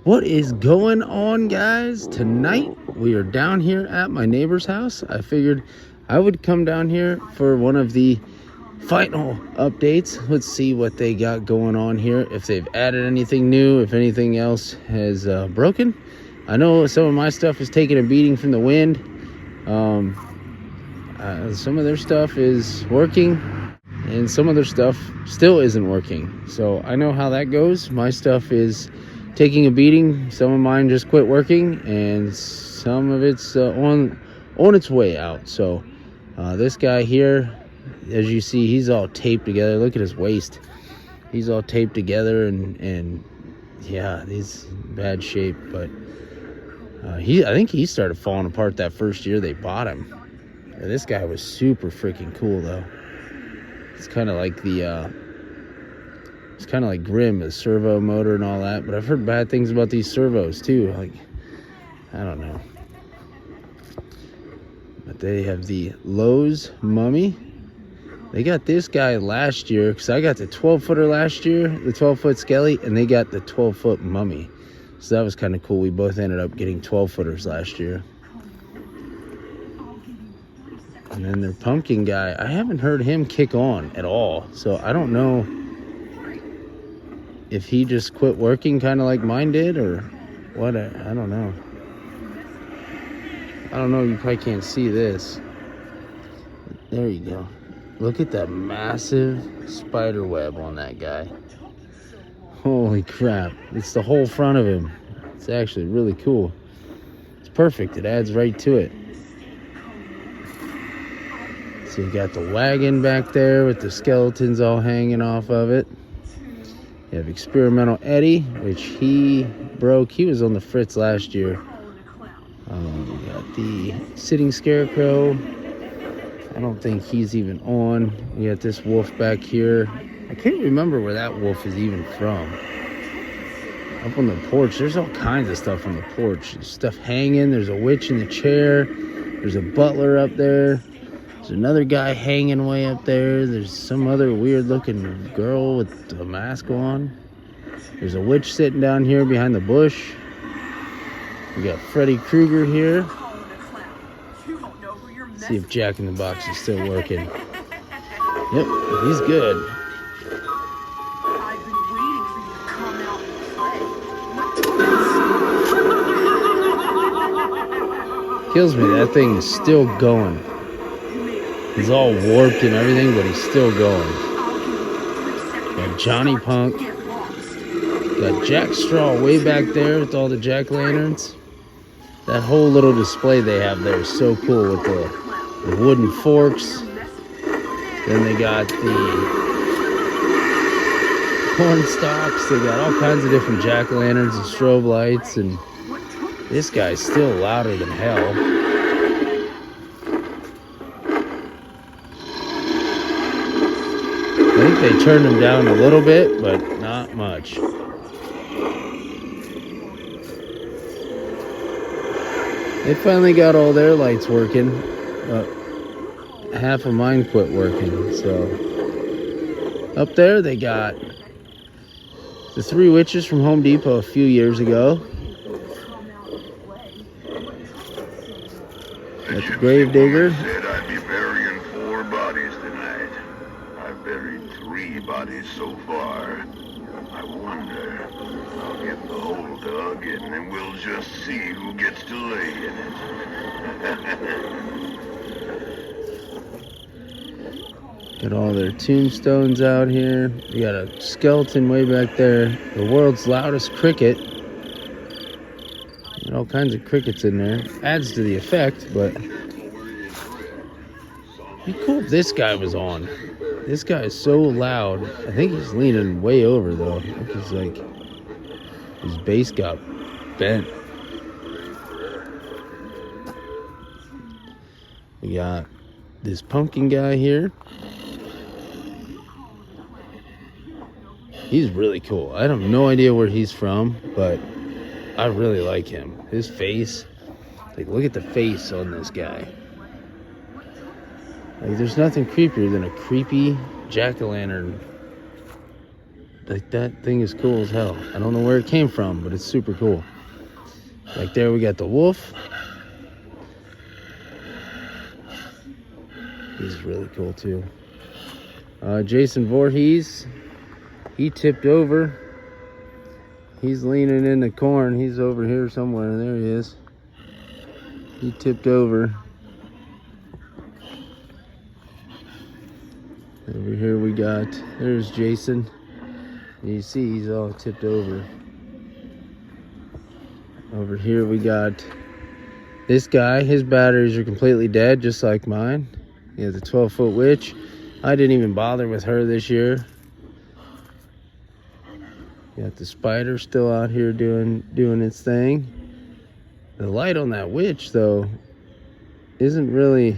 What is going on, guys? Tonight we are down here at my neighbor's house. I figured I would come down here for one of the final updates. Let's see what they got going on here, if they've added anything new, if anything else has broken. I know some of my stuff is taking a beating from the wind. Some of their stuff is working and some of their stuff still isn't working, so I know how that goes. My stuff is taking a beating. Some of mine just quit working, and some of it's on its way out. So this guy here, as you see, he's all taped together. Look at his waist. He's all taped together, and yeah, he's in bad shape. But I think he started falling apart that first year they bought him. Yeah, this guy was super freaking cool, though. It's kind of like it's kind of like Grimm, the servo motor and all that. But I've heard bad things about these servos too. Like, I don't know. But they have the Lowe's Mummy. They got this guy last year, because I got the 12-footer last year, the 12-foot Skelly, and they got the 12-foot Mummy. So that was kind of cool. We both ended up getting 12-footers last year. And then their pumpkin guy, I haven't heard him kick on at all. So I don't know if he just quit working kind of like mine did, or what. I don't know. I don't know. You probably can't see this. There you go. Look at that massive spider web on that guy. Holy crap. It's the whole front of him. It's actually really cool. It's perfect. It adds right to it. So you got the wagon back there with the skeletons all hanging off of it. You have Experimental Eddie, which he broke. He was on the fritz last year. We got the Sitting Scarecrow. I don't think he's even on. We got this wolf back here. I can't remember where that wolf is even from. Up on the porch, there's all kinds of stuff on the porch. There's stuff hanging. There's a witch in the chair. There's a butler up there. There's another guy hanging way up there. There's some other weird looking girl with a mask on. There's a witch sitting down here behind the bush. We got Freddy Krueger here. Let's see if Jack in the Box is still working. Yep, he's good. Kills me, that thing is still going. He's all warped and everything, but he's still going. Got Johnny Punk. Got Jack Straw way back there with all the jack-o'-lanterns. That whole little display they have there is so cool with the wooden forks. Then they got the corn stalks. They got all kinds of different jack-o'-lanterns and strobe lights. And this guy's still louder than hell. I think they turned them down a little bit, but not much. They finally got all their lights working, but half of mine quit working. So up there they got the 3 witches from Home Depot a few years ago. Got the Gravedigger. Bodies so far. I wonder. I'll get the hole dug and then we'll just see who gets to lay in it. Got all their tombstones out here. We got a skeleton way back there. The world's loudest cricket. Got all kinds of crickets in there. Adds to the effect, but it'd be cool if this guy was on. This guy is so loud. I think he's leaning way over though. Look, he's like, his base got bent. We got this pumpkin guy here. He's really cool. I have no idea where he's from, but I really like him. His face, like, look at the face on this guy. Like, there's nothing creepier than a creepy jack-o'-lantern Like, that thing is cool as hell. I don't know where it came from, but it's super cool. Like, there we got the wolf. He's really cool too. Jason Voorhees, he tipped over. He's leaning in the corn. He's over here somewhere. There he is. He tipped over. Over here we got, there's Jason. You see he's all tipped over. Over here we got this guy. His batteries are completely dead, just like mine. He has a 12-foot witch. I didn't even bother with her this year. Got the spider still out here doing its thing. The light on that witch though isn't really,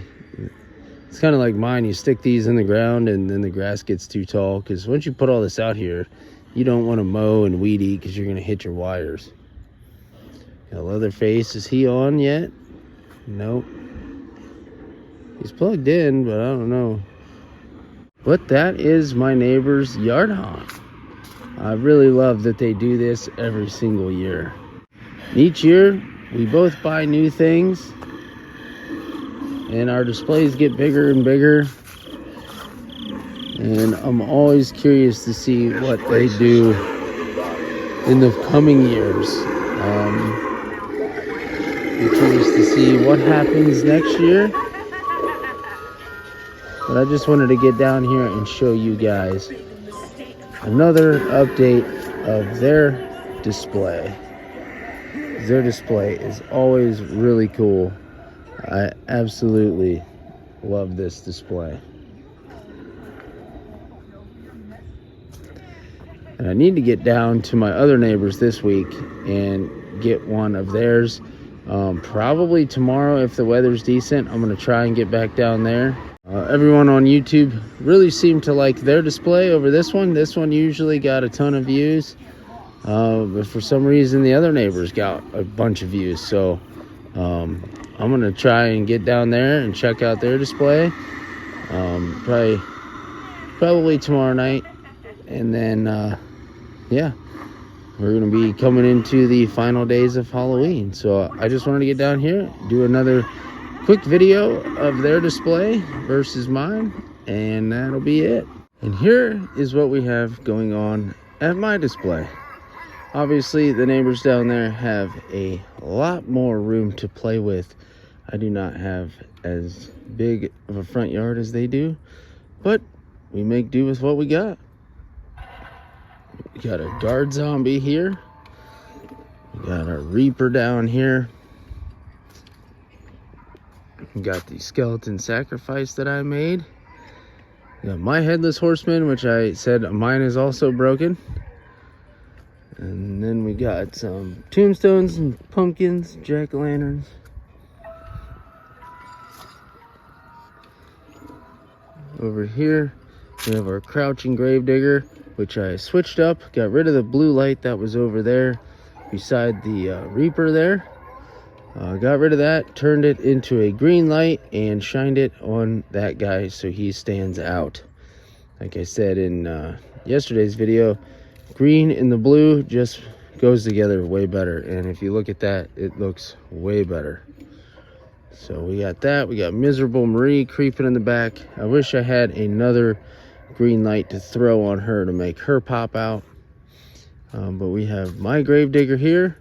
it's kind of like mine. You stick these in the ground and then the grass gets too tall, because once you put all this out here, you don't want to mow and weed eat because you're going to hit your wires. Got Leatherface. Is he on yet? Nope. He's plugged in, but I don't know. But that is my neighbor's yard haunt. I really love that they do this every single year. Each year, we both buy new things, and our displays get bigger and bigger. And I'm always curious to see what they do in the coming years. I'm curious to see what happens next year. But I just wanted to get down here and show you guys another update of their display. Their display is always really cool. I absolutely love this display. And I need to get down to my other neighbors this week and get one of theirs. Probably tomorrow if the weather's decent. I'm going to try and get back down there. Everyone on YouTube really seemed to like their display over this one. This one usually got a ton of views. But for some reason the other neighbors got a bunch of views. So I'm going to try and get down there and check out their display. Probably tomorrow night. And then, yeah, we're going to be coming into the final days of Halloween. So I just wanted to get down here, do another quick video of their display versus mine, and that'll be it. And here is what we have going on at my display. Obviously, the neighbors down there have a lot more room to play with. I do not have as big of a front yard as they do, but we make do with what we got. We got a guard zombie here. We got our Reaper down here. We got the skeleton sacrifice that I made. We got my headless horseman, which I said mine is also broken. And then we got some tombstones and pumpkins, jack-o'-lanterns. Over here, we have our crouching gravedigger, which I switched up, got rid of the blue light that was over there beside the Reaper there. Got rid of that, turned it into a green light, and shined it on that guy so he stands out. Like I said in yesterday's video, green and the blue just goes together way better. And if you look at that, it looks way better. So we got that. We got Miserable Marie creeping in the back. I wish I had another green light to throw on her to make her pop out. But we have my gravedigger here.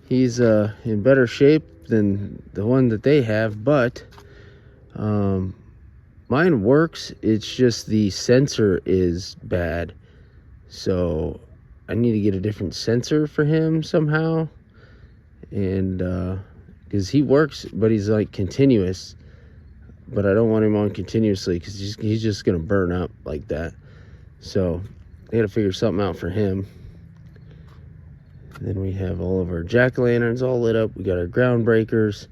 He's in better shape than the one that they have, but mine works. It's just the sensor is bad. So I need to get a different sensor for him somehow. And because he works, but he's like continuous. But I don't want him on continuously because he's just going to burn up like that. So I got to figure something out for him. Then we have all of our jack-o'-lanterns all lit up. We got our ground breakers.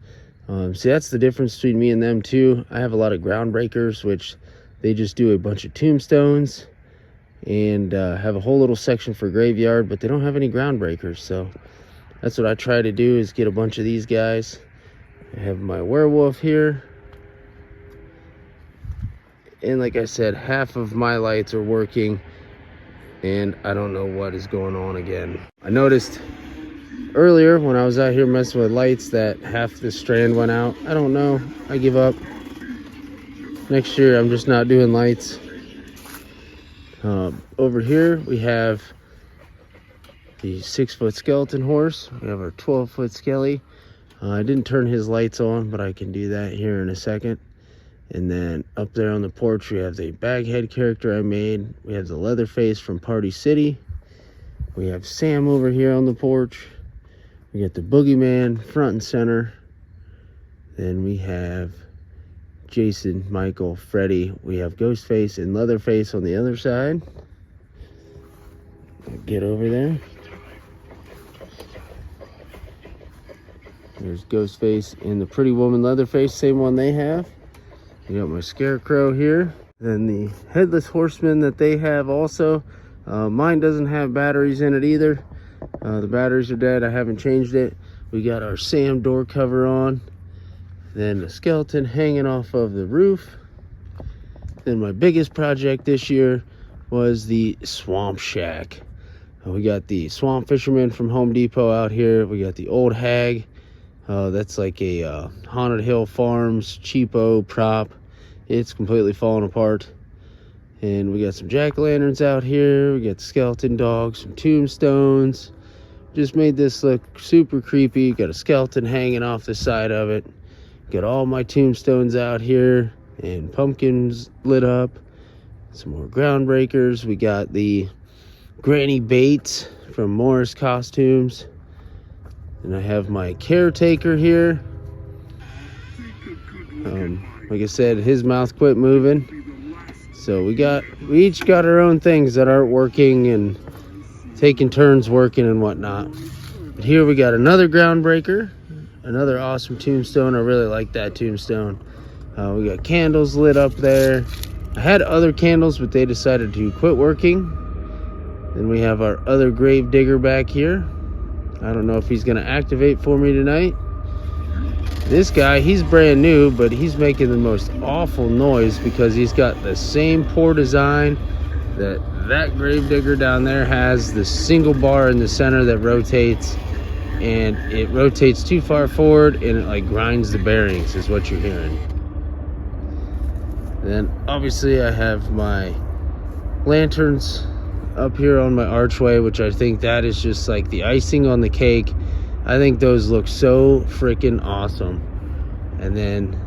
See, that's the difference between me and them too. I have a lot of ground breakers, which they just do a bunch of tombstones and have a whole little section for graveyard, but they don't have any ground breakers. So that's what I try to do, is get a bunch of these guys. I have my werewolf here. And like I said, half of my lights are working. and I don't know what is going on again. I noticed earlier when I was out here messing with lights that half the strand went out. I don't know. I give up. Next year I'm just not doing lights. Over here we have the 6-foot skeleton horse. We have our 12-foot skelly. I didn't turn his lights on, but I can do that here in a second. And then up there on the porch, we have the baghead character I made. We have the Leatherface from Party City. We have Sam over here on the porch. We got the Boogeyman front and center. Then we have Jason, Michael, Freddy. We have Ghostface and Leatherface on the other side. Get over there. There's Ghostface and the Pretty Woman Leatherface, same one they have. We got my Scarecrow here. Then the Headless Horseman that they have also. Mine doesn't have batteries in it either. The batteries are dead. I haven't changed it. We got our Sam door cover on. Then the skeleton hanging off of the roof. Then my biggest project this year was the Swamp Shack. We got the Swamp Fisherman from Home Depot out here. We got the Old Hag. That's like a Haunted Hill Farms cheapo prop. It's completely falling apart. And we got some jack-o'-lanterns out here. We got the skeleton dog, some tombstones. Just made this look super creepy. Got a skeleton hanging off the side of it. Got all my tombstones out here and pumpkins lit up. Some more groundbreakers. We got the Granny Bates from Morris Costumes. And I have my caretaker here. Like I said, his mouth quit moving. So we each got our own things that aren't working and taking turns working and whatnot. But here we got another groundbreaker, another awesome tombstone. I really like that tombstone. We got candles lit up there. I had other candles, but they decided to quit working. Then we have our other grave digger back here. I don't know if he's gonna activate for me tonight. This guy, he's brand new, but he's making the most awful noise because he's got the same poor design that gravedigger down there has. The single bar in the center that rotates, and it rotates too far forward and it like grinds the bearings is what you're hearing. Then obviously I have my lanterns up here on my archway, which I think that is just like the icing on the cake. I think those look so freaking awesome. And then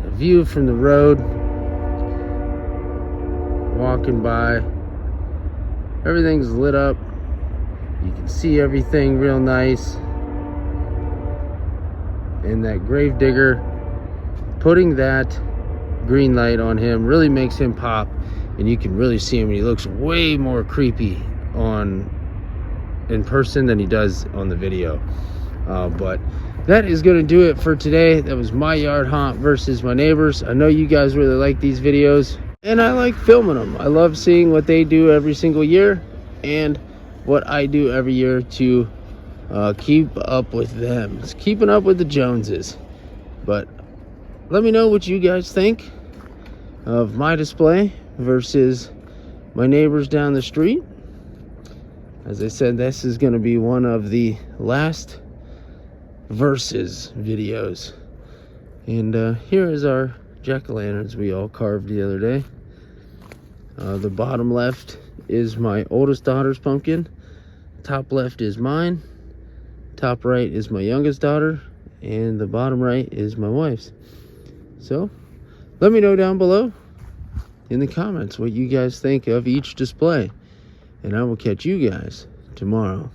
a view from the road, walking by, everything's lit up. You can see everything real nice. And that gravedigger, putting that green light on him really makes him pop, and you can really see him. He looks way more creepy in person than he does on the video. But that is going to do it for today. That was my yard haunt versus my neighbors. I know you guys really like these videos, and I like filming them. I love seeing what they do every single year and what I do every year to keep up with them. It's keeping up with the Joneses. But let me know what you guys think of my display versus my neighbors down the street. As I said, this is going to be one of the last versus videos. And here is our jack-o'-lanterns we all carved the other day. The bottom left is my oldest daughter's pumpkin. Top left is mine. Top right is my youngest daughter. And the bottom right is my wife's. So let me know down below in the comments what you guys think of each display. And I will catch you guys tomorrow.